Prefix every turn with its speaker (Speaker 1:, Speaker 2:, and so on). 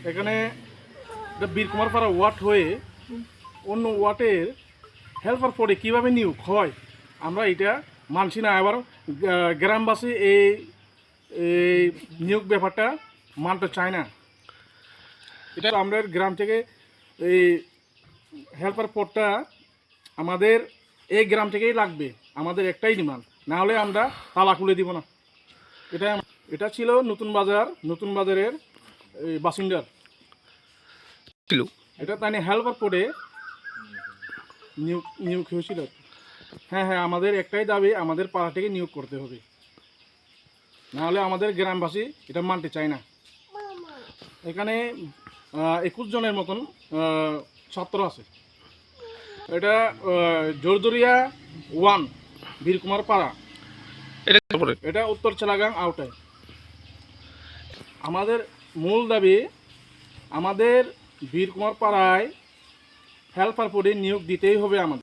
Speaker 1: এখানে এটা বীরকুমারপাড়া ওয়ার্ড হয়ে অন্য ওয়ার্ডের হেল্পার পদে কীভাবে নিয়োগ হয় আমরা এটা মানছি না। আবার গ্রামবাসী এই এই নিয়োগ ব্যাপারটা মানতে চায় না। এটা আমরা গ্রাম থেকে এই হেল্পার পদটা আমাদের এই গ্রাম থেকেই লাগবে, আমাদের একটাই ডিমান্ড, না হলে আমরা তালা খুলে দিব না। এটা ছিল নতুন বাজারের বাসিন্দার
Speaker 2: ছিল।
Speaker 1: এটা তাই হেল্পার পদে নিয়োগ হয়েছিল। হ্যাঁ, আমাদের একটাই দাবি, আমাদের পাড়া থেকে নিয়োগ করতে হবে, নাহলে আমাদের গ্রামবাসী এটা মানতে চায় না। এখানে 21 জনের মতন ছাত্র আছে। এটা জোরদরিয়া 1 বীরকুমারপাড়া, এটা উত্তর চেলাগাং আউটায়। আমাদের মূল দাবি, আমাদের বীরকুমারপাড়ায় হেল্পার পদে নিয়োগ দিতেই হবে আমাদের।